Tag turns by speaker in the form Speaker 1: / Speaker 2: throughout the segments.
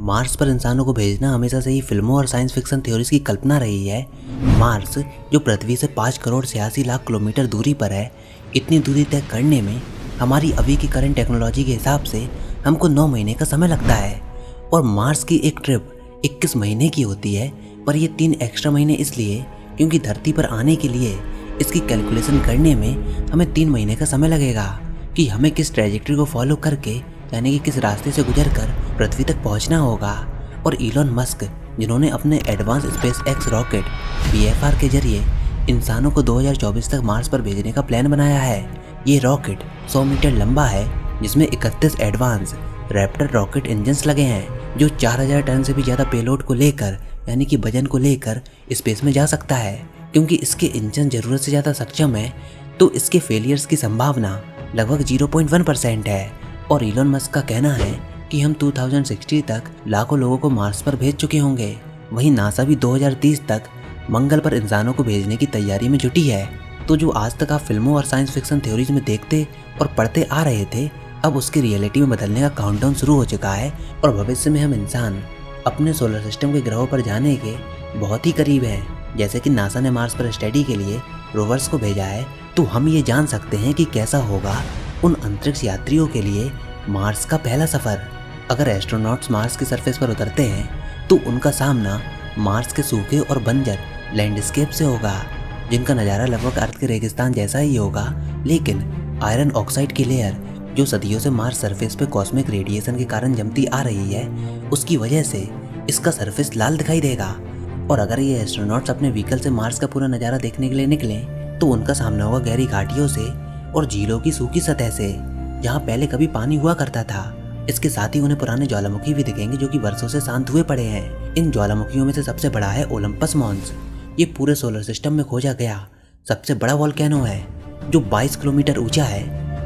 Speaker 1: Mars पर इंसानों को भेजना हमेशा से ही फिल्मों और साइंस फिक्शन थ्योरीज की कल्पना रही है। मार्स जो पृथ्वी से 5 करोड़ 86 लाख किलोमीटर दूरी पर है, इतनी दूरी तय करने में हमारी अभी की करंट टेक्नोलॉजी के हिसाब से हमको 9 महीने का समय लगता है। और मार्स की एक ट्रिप 21 महीने की होती है, पर ये 3 एक्स्ट्रा महीने इसलिए क्योंकि धरती पर आने के लिए इसकी कैलकुलेशन करने में हमें 3 महीने का समय लगेगा कि हमें किस ट्रेजेक्टरी को फॉलो करके, यानी कि किस रास्ते से गुजरकर पृथ्वी तक पहुंचना होगा। और इलॉन मस्क जिन्होंने अपने advance space x rocket BFR के जरिए इंसानों को 2024 तक मार्स पर भेजने का प्लान बनाया है। ये रॉकेट 100 मीटर लंबा है, जिसमें 31 एडवांस रैप्टर रॉकेट इंजन्स लगे हैं, जो 4000 टन से भी ज़्यादा पेलोड को लेकर, यानी कि वजन को लेकर स्पेस में जा सकता है। क्योंकि इसके इंजन ज़रूरत से ज़्यादा सक्षम है, तो इसके फेलियर्स की संभावना लगभग 0.1% है। और इलॉन मस्क का कहना है कि हम 2060 तक लाखों लोगों को मार्स पर भेज चुके होंगे। वहीं नासा भी 2030 तक मंगल पर इंसानों को भेजने की तैयारी में जुटी है। तो जो आज तक आप फिल्मों और साइंस फिक्शन थ्योरीज में देखते और पढ़ते आ रहे थे, अब उसकी रियलिटी में बदलने का काउंटडाउन शुरू हो चुका है। और भविष्य में हम इंसान अपने सोलर सिस्टम के ग्रहों पर जाने के बहुत ही करीब हैं। जैसे कि नासा ने मार्स पर स्टडी के लिए रोवर्स को भेजा है, तो हम ये जान सकते हैं कि कैसा होगा उन अंतरिक्ष यात्रियों के लिए मार्स का पहला सफर। अगर एस्ट्रोनॉट्स मार्स की सरफेस पर उतरते हैं, तो उनका सामना मार्स के सूखे और बंजर लैंडस्केप से होगा, जिनका नज़ारा लगभग अर्थ के रेगिस्तान जैसा ही होगा। लेकिन आयरन ऑक्साइड की लेयर जो सदियों से मार्स सरफेस पे कॉस्मिक रेडिएशन के कारण जमती आ रही है, उसकी वजह से इसका सरफेस लाल दिखाई देगा। और अगर ये एस्ट्रोनॉट्स अपने व्हीकल से मार्स का पूरा नज़ारा देखने के लिए निकलें, तो उनका सामना होगा गहरी घाटियों से और झीलों की सूखी सतह से, जहाँ पहले कभी पानी हुआ करता था। इसके साथ ही उन्हें पुराने ज्वालामुखी भी दिखेंगे, जो कि वर्षों से शांत हुए पड़े हैं। इन ज्वालामुखियों में से सबसे बड़ा है ओलंपस मॉन्स। ये पूरे सोलर सिस्टम में खोजा गया सबसे बड़ा वोल्केनो है, जो 22 किलोमीटर ऊंचा है,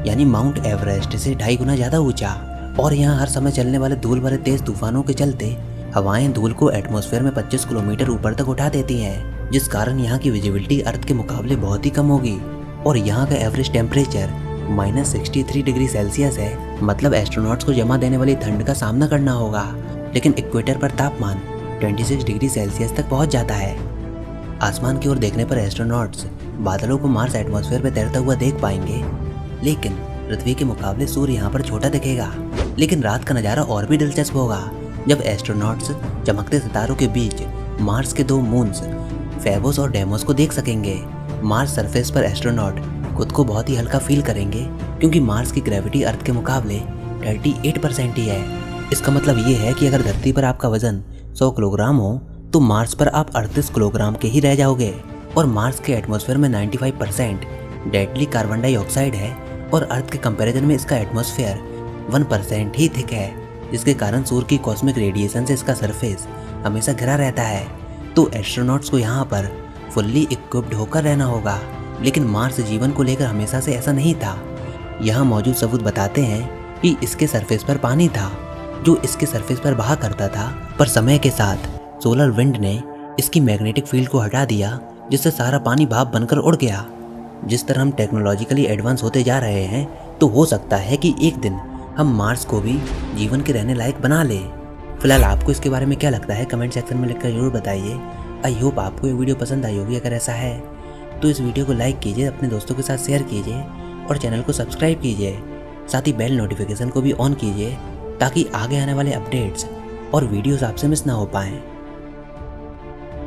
Speaker 1: यानी माउंट एवरेस्ट से 2.5 गुना ज्यादा ऊंचा। और यहाँ हर समय चलने वाले धूल भरे तेज तूफानों के चलते हवाएं धूल को एटमॉस्फेयर में 25 किलोमीटर ऊपर तक उठा देती हैं, जिस कारण यहाँ की विजिबिलिटी अर्थ के मुकाबले बहुत ही कम होगी। और यहाँ का एवरेज टेम्परेचर -63 डिग्री सेल्सियस है, मतलब एस्ट्रोनॉट्स को जमा देने वाली ठंड का सामना करना होगा। लेकिन इक्वेटर पर तापमान 26 डिग्री सेल्सियस तक पहुंच जाता है। आसमान की ओर देखने पर एस्ट्रोनॉट्स बादलों को मार्स एटमॉस्फेयर में तैरता हुआ देख पाएंगे, लेकिन पृथ्वी के मुकाबले सूर्य यहाँ पर छोटा दिखेगा। लेकिन रात का नज़ारा और भी दिलचस्प होगा, जब एस्ट्रोनॉट्स चमकते सितारों के बीच मार्स के 2 मून्स फेबोस और डेमोस को देख सकेंगे। मार्स सरफेस पर एस्ट्रोनॉट खुद को बहुत ही हल्का फील करेंगे, क्योंकि मार्स की ग्रेविटी अर्थ के मुकाबले 38% ही है। इसका मतलब ये है कि अगर धरती पर आपका वजन 100 किलोग्राम हो, तो मार्स पर आप 38 किलोग्राम के ही रह जाओगे। और मार्स के एटमॉस्फेयर में 95% डेडली कार्बन डाइऑक्साइड है, और अर्थ के कंपैरिजन में इसका एटमॉस्फेयर 1% ही थिक है, जिसके कारण सूर्य की कॉस्मिक रेडिएशन से इसका सरफेस हमेशा घिरा रहता है। तो एस्ट्रोनॉट्स को यहाँ पर फुल्ली इक्विप्ड होकर रहना होगा। लेकिन मार्स जीवन को लेकर हमेशा से ऐसा नहीं था। यहाँ मौजूद सबूत बताते हैं कि इसके सरफेस पर पानी था, जो इसके सरफेस पर बहा करता था, पर समय के साथ सोलर विंड ने इसकी मैग्नेटिक फील्ड को हटा दिया, जिससे सारा पानी भाप बनकर उड़ गया। जिस तरह हम टेक्नोलॉजिकली एडवांस होते जा रहे हैं, तो हो सकता है कि एक दिन हम मार्स को भी जीवन के रहने लायक बना ले। फिलहाल आपको इसके बारे में क्या लगता है, कमेंट सेक्शन में लिखकर जरूर बताइए। आई होप आपको ये वीडियो पसंद आई होगी। अगर ऐसा है तो इस वीडियो को लाइक कीजिए, अपने दोस्तों के साथ शेयर कीजिए और चैनल को सब्सक्राइब कीजिए। साथ ही बेल नोटिफिकेशन को भी ऑन कीजिए, ताकि आगे आने वाले अपडेट्स और वीडियोस आपसे मिस ना हो पाएँ।